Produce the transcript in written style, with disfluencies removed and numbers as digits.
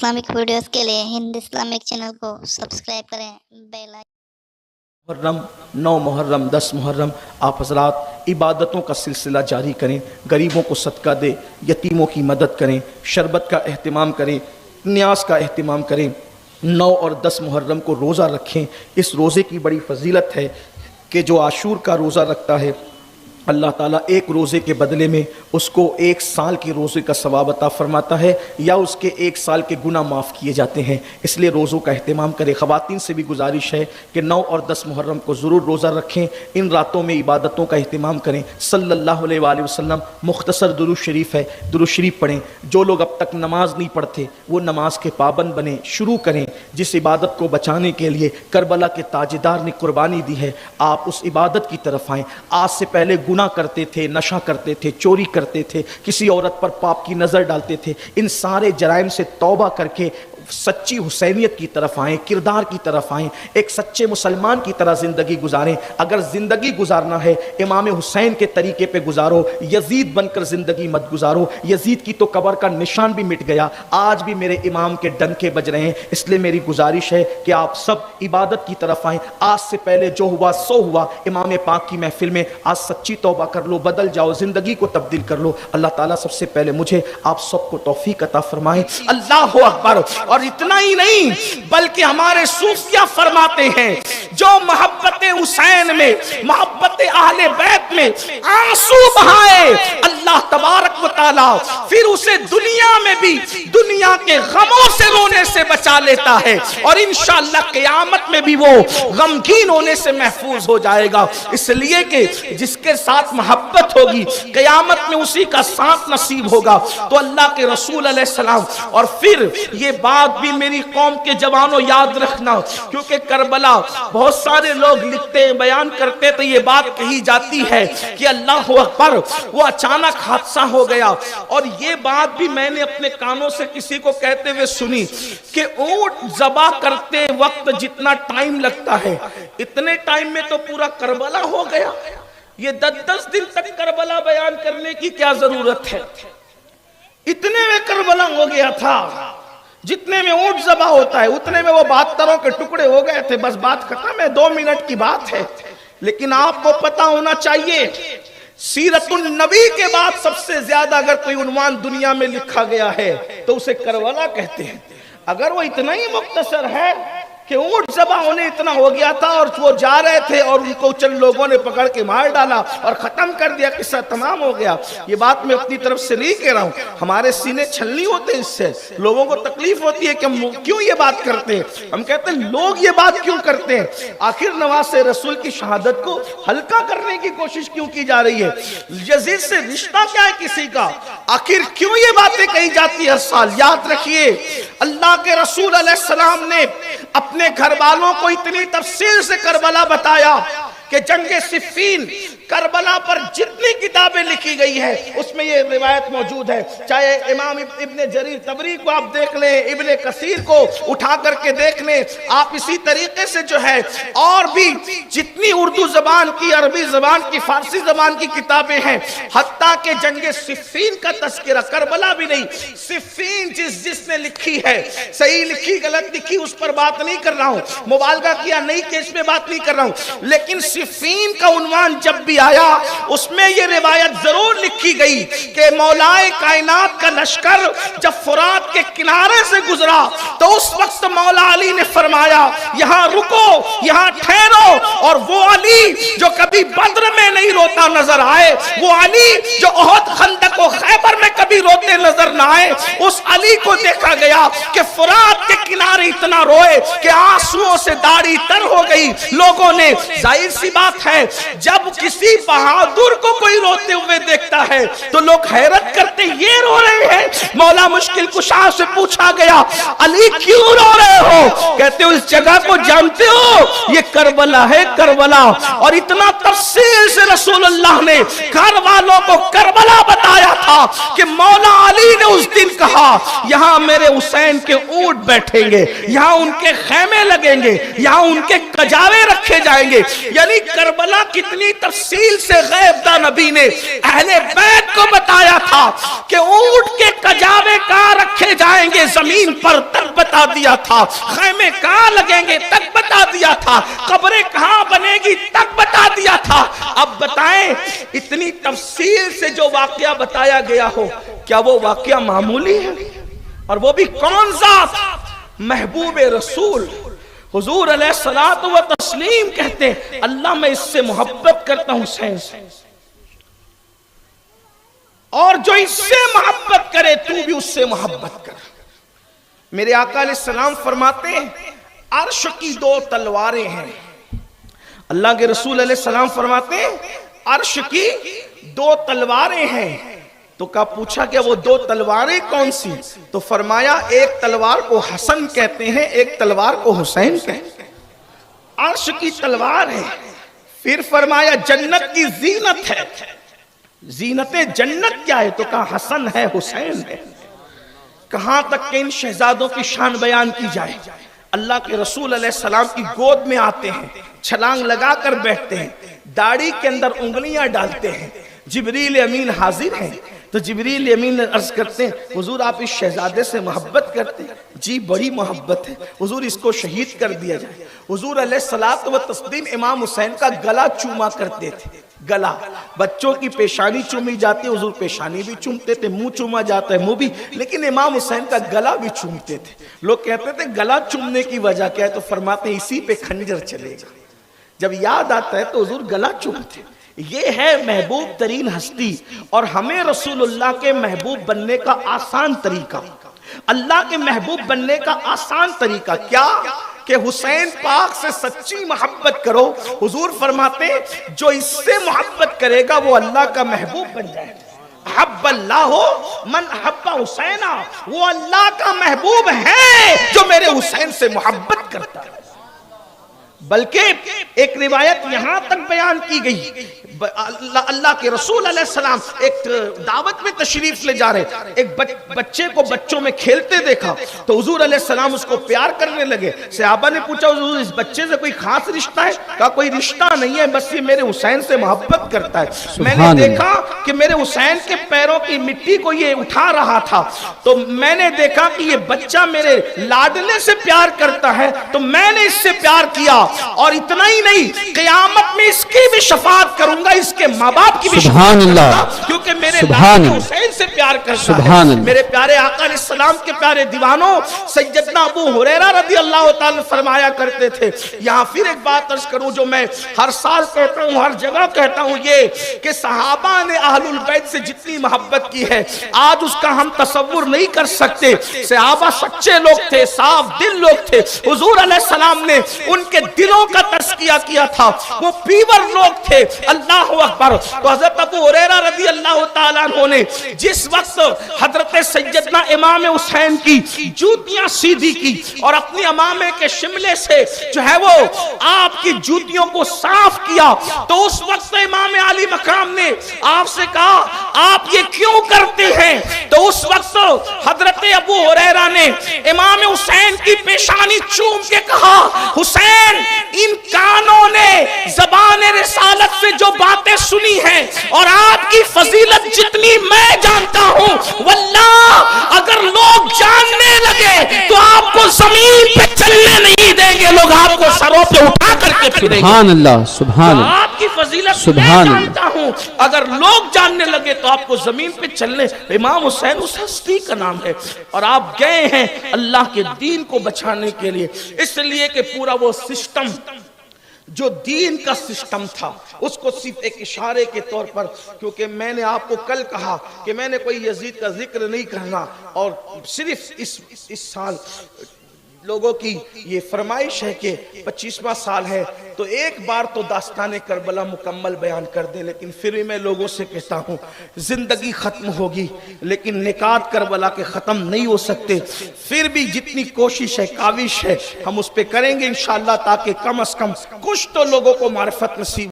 Islamic videos के लिए Hind Islamic channel को सब्सक्राइब करें, बेल आइकन। मुहर्रम 9 मुहर्रम 10 मुहर्रम आप हजरात इबादतों का सिलसिला जारी करें, गरीबों को सदका दे, यतीमों की मदद करें, शरबत का अहतमाम करें, न्यास का अहतमाम करें। 9 और 10 मुहर्रम को रोज़ा रखें। इस रोज़े की बड़ी फजीलत है कि जो आशूर का रोज़ा रखता है अल्लाह ताला एक रोज़े के बदले में उसको 1 साल के रोज़े का सवाब अता फरमाता है या उसके 1 साल के गुनाह माफ़ किए जाते हैं। इसलिए रोज़ों का अहतमाम करें। ख़वातीन से भी गुजारिश है कि 9 और 10 मुहर्रम को ज़रूर रोज़ा रखें। इन रातों में इबादतों का अहतमाम करें। सल्लल्लाहु अलैहि वसल्लम मुख्तसर दुरूद शरीफ है, दुरूद शरीफ पढ़ें। जो लोग अब तक नमाज नहीं पढ़ते वो नमाज के पाबंद बने, शुरू करें। जिस इबादत को बचाने के लिए करबला के ताजदार ने कुर्बानी दी है, आप उस इबादत की तरफ आएँ। आज से पहले गुनाह करते थे, नशा करते थे, चोरी करते थे, किसी औरत पर पाप की नज़र डालते थे, इन सारे जराइम से तौबा करके सच्ची हुसैनियत की तरफ आएँ, किरदार की तरफ आएँ, एक सच्चे मुसलमान की तरह ज़िंदगी गुजारें। अगर ज़िंदगी गुजारना है इमाम हुसैन के तरीके पे गुजारो, यजीद बनकर ज़िंदगी मत गुजारो। यजीद की तो कब्र का निशान भी मिट गया, आज भी मेरे इमाम के डंके बज रहे हैं। इसलिए मेरी गुजारिश है कि आप सब इबादत की तरफ आएँ। आज से पहले जो हुआ सो हुआ। इमाम पाक की महफिल में आज सच्ची तौबा कर लो, बदल जाओ, ज़िंदगी को तब्दील कर लो। अल्लाह ताला सबसे पहले मुझे आप सबको तौफीक अता फरमाए। अल्लाहु अकबर। और इतना ही नहीं बल्कि हमारे सूफिया फरमाते हैं जो मोहब्बत हुसैन में, मोहब्बत अहले बैत में आंसू बहाए अल्लाह तबारक व तआला फिर उसे दुनिया में भी दुनिया के गमों से रोने से बचा लेता है और इंशाअल्लाह क़यामत में भी वो गमगीन होने से महफूज हो जाएगा। इसलिए कि जिसके साथ मोहब्बत होगी क़यामत में उसी का साथ नसीब होगा। तो अल्लाह के रसूल अलैहिस्सलाम। और फिर ये बात भी मेरी कौम के जवानों याद रखना, क्योंकि करबला बहुत सारे लोग लिखते हैं, बयान करते तो ये बात कही जाती है कि अल्लाह अकबर वो अचानक हादसा हो गया। और ये बात भी मैंने अपने कानों से किसी को कहते हुए सुनी कि ऊंट ज़बा करते वक्त जितना टाइम लगता है इतने टाइम में तो पूरा करबला हो गया। ये 10-10 दिन तक करबला बयान करने की क्या जरूरत है? इतने में करबला हो गया था। जितने में ऊंट ज़बा होता है उतने में वो 72 के टुकड़े हो गए थे। बस बात खत्म है, 2 मिनट की बात है। लेकिन आपको पता होना चाहिए सीरतुन नबी के बाद सबसे ज्यादा अगर कोई उन्वान दुनिया में लिखा गया है तो उसे करबला कहते हैं। अगर वो इतना ही मुख्तसर है कि ऊंट ज़बा होने इतना हो गया था और वो जा रहे थे और उनको चंद लोगों ने पकड़ के मार डाला और खत्म कर दिया, किस्सा तमाम हो गया। ये बात मैं अपनी तरफ से नहीं कह रहा हूँ, हमारे सीने छलनी होते हैं, इससे लोगों को तकलीफ होती है कि हम क्यों ये बात करते हैं। हम कहते हैं लोग ये बात क्यों करते हैं? आखिर नवासे रसूल की शहादत को हल्का करने की कोशिश क्यों की जा रही है? यजीद से रिश्ता क्या है किसी का? आखिर क्यों ये बातें कही जाती है हर साल? याद रखिए अल्लाह के रसूल अलैहिस्सलाम ने अपने घर वालों को इतनी तफसील से करबला बताया कि जंगे सिफ़ीन करबला पर जितनी किताबें लिखी गई है उसमें ये रिवायत मौजूद है। चाहे इमाम इब्ने जरीर तबरी को आप देख लें, इब्ने कसीर को उठा करके देख लें, आप इसी तरीके से जो है और भी जितनी उर्दू जबान की, अरबी जबान की, फारसी जबान की किताबें हैं, हत्ता के जंगे सिफ़ीन का तस्करा, करबला भी नहीं, सिफ़ीन जिसने लिखी है, सही लिखी गलत लिखी उस पर बात नहीं कर रहा हूँ, मुबालगा किया नहीं कि इस पे बात नहीं कर रहा हूँ, लेकिन सिफ़ीन का उन्वान जब भी आया उसमें यह रिवायत जरूर लिखी गई कि मौलाए कायनात का लश्कर जब फुरात के किनारे से गुजरा तो उस वक्त मौला अली ने फरमाया यहां रुको, यहां ठहरो। और वो अली जो कभी बद्र में नहीं रोता नजर आए, वो अली जो ओहद, खंदक और खैबर में कभी रोते नजर ना आए, उस अली को देखा गया कि फुरात के किनारे इतना रोए कि आंसुओं से दाढ़ी तर हो गई। लोगों ने, जाहिर सी बात है जब किसी बहादुर को कोई रोते हुए देखता है तो लोग हैरत करते, ये रो रहे हैं। मौला मुश्किल कुशा से पूछा गया अली क्यों रो रहे हो? कहते हो इस जगह को जानते हो, ये करबला है, करबला। और इतना तफसील से रसूलुल्लाह ने घर वालों को करबला बताया था कि मौला अली ने उस दिन कहा यहां मेरे हुसैन के ऊंट बैठेंगे, यहां उनके खेमे लगेंगे, यहां उनके कजावे रखे जाएंगे। यानी करबला कितनी تفصیل سے غیب دا نبی نے اہل بیت کو بتایا تھا کہ اونٹ کے کجاوے کہاں رکھے جائیں گے زمین پر تک بتا دیا تھا، خیمے کہاں لگیں گے تک بتا دیا تھا، قبریں کہاں بنے گی تک بتا دیا تھا۔ اب بتائیں اتنی تفصیل سے جو واقعہ بتایا گیا ہو، کیا وہ واقعہ معمولی ہے؟ اور وہ بھی کون ذات؟ محبوب رسول حضور علیہ الصلوۃ والتسلیم کہتے ہیں اللہ میں اس سے محبت کرتا ہوں حسین سے، اور جو اس سے محبت کرے تو بھی اس سے محبت کر۔ میرے آقا علیہ السلام فرماتے ہیں عرش کی دو تلواریں ہیں۔ اللہ کے رسول علیہ السلام فرماتے ہیں عرش کی دو تلواریں ہیں۔ تو کہا پوچھا کہ وہ دو تلواریں کون سی؟ تو فرمایا ایک تلوار کو حسن کہتے ہیں، ایک تلوار کو حسین کہتے ہیں۔ عرش کی تلوار ہے۔ پھر فرمایا جنت کی زینت ہے، زینت جنت کیا ہے؟ تو کہا حسن ہے حسین ہے۔ کہاں تک کہ ان شہزادوں کی شان بیان کی جائے، اللہ کے رسول علیہ السلام کی گود میں آتے ہیں، چھلانگ لگا کر بیٹھتے ہیں، داڑھی کے اندر انگلیاں ڈالتے ہیں، جبریل امین حاضر ہیں تو جبریل امین عرض کرتے ہیں حضور آپ اس شہزادے سے محبت کرتے ہیں؟ جی بڑی محبت ہے حضور، اس کو شہید کر دیا جائے۔ حضور علیہ الصلوۃ والتسلیم امام حسین کا گلا چوما کرتے تھے، گلا، بچوں کی پیشانی چومی جاتی ہے حضور پیشانی بھی چومتے تھے، منہ چوما جاتا ہے منہ بھی، لیکن امام حسین کا گلا بھی چومتے تھے۔ لوگ کہتے تھے گلا چومنے کی وجہ کیا ہے؟ تو فرماتے ہیں اسی پہ خنجر چلے گا، جب یاد آتا ہے تو حضور گلا چومتے۔ یہ ہے محبوب ترین ہستی، اور ہمیں رسول اللہ کے محبوب بننے کا آسان طریقہ، اللہ کے محبوب بننے کا آسان طریقہ کیا؟ کہ حسین پاک سے سچی محبت کرو۔ حضور فرماتے جو اس سے محبت کرے گا وہ اللہ کا محبوب بن جائے گا۔ احب اللہ من احب حسینا، وہ اللہ کا محبوب ہے جو میرے حسین سے محبت کرتا ہے۔ بلکہ ایک روایت یہاں تک بیان کی گئی، اللہ کے رسول علیہ السلام ایک دعوت میں تشریف لے جا رہے، ایک بچے کو بچوں میں کھیلتے دیکھا تو حضور علیہ السلام اس کو پیار کرنے لگے۔ صحابہ نے پوچھا حضور اس بچے سے کوئی خاص رشتہ ہے؟ کہا کوئی رشتہ نہیں ہے، بس یہ میرے حسین سے محبت کرتا ہے۔ میں نے دیکھا کہ میرے حسین کے پیروں کی مٹی کو یہ اٹھا رہا تھا تو میں نے دیکھا کہ یہ بچہ میرے لاڈلے سے پیار کرتا ہے تو میں نے اس سے پیار کیا، اور اتنا ہی نہیں قیامت میں اس کی بھی شفاعت کروں گا، اس کے ماں باپ کی بھی شفاعت کروں گا، کیونکہ میرے لاڈلے حسین سے پیار کرتا ہے۔ میرے پیارے آقا علیہ السلام کے پیارے دیوانوں، سیدنا ابو ہریرہ رضی اللہ تعالی فرمایا کرتے تھے، یہاں پھر ایک بات عرض کروں جو میں ہر سال کہتا ہوں، ہر جگہ کہتا ہوں، یہ کہ صحابہ نے اہل البیت سے جتنی محبت کی ہے آج اس کا ہم تصور نہیں کر سکتے۔ صحابہ سچے لوگ تھے، صاف دل لوگ تھے، حضور علیہ السلام نے ان کے دلوں کا تزکیہ کیا تھا، وہ پیور لوگ تھے۔ اللہ اکبر۔ تو حضرت ابو ہریرہ رضی اللہ تعالیٰ عنہ نے جس وقت حضرت سیدنا امام حسین کی جوتیاں سیدھی کی اور اپنی امامے کے شملے سے جو ہے وہ آپ کی جوتیوں کو صاف کیا تو اس وقت امام علی مقام نے آپ سے کہا آپ یہ کیوں کرتے ہیں؟ تو اس وقت حضرت ابو ہریرہ نے امام حسین کی پیشانی چوم کے کہا حسین ان کانوں نے زبان رسالت سے جو باتیں سنی ہیں اور آپ کی فضیلت جتنی میں جانتا ہوں واللہ اگر لوگ جاننے لگے تو آپ کو زمین پہ چلنے نہیں دیں گے، لوگ آپ کو سروں پہ اٹھا کر کے پھریں گے۔ سبحان اللہ، سبحان اللہ۔ آپ کی فضیلت میں جانتا ہوں، اگر لوگ جاننے لگے تو آپ کو زمین پہ چلنے۔ امام حسین اس ہستی کا نام ہے اور آپ گئے ہیں اللہ کے دین کو بچانے کے لیے، اس لیے کہ پورا وہ سسٹم جو دین کا سسٹم تھا اس کو صرف ایک اشارے کے طور پر، کیونکہ میں نے آپ کو کل کہا کہ میں نے کوئی یزید کا ذکر نہیں کرنا، اور صرف اس سال لوگوں کی یہ فرمائش ہے کہ 25واں سال ہے تو ایک بار تو داستان کربلا مکمل بیان کر دیں، لیکن پھر بھی میں لوگوں سے کہتا ہوں زندگی ختم ہوگی لیکن نکات کربلا کے ختم نہیں ہو سکتے، پھر بھی جتنی کوشش ہے کاوش ہے ہم اس پہ کریں گے انشاءاللہ، تاکہ کم از کم کچھ تو لوگوں کو معرفت نصیب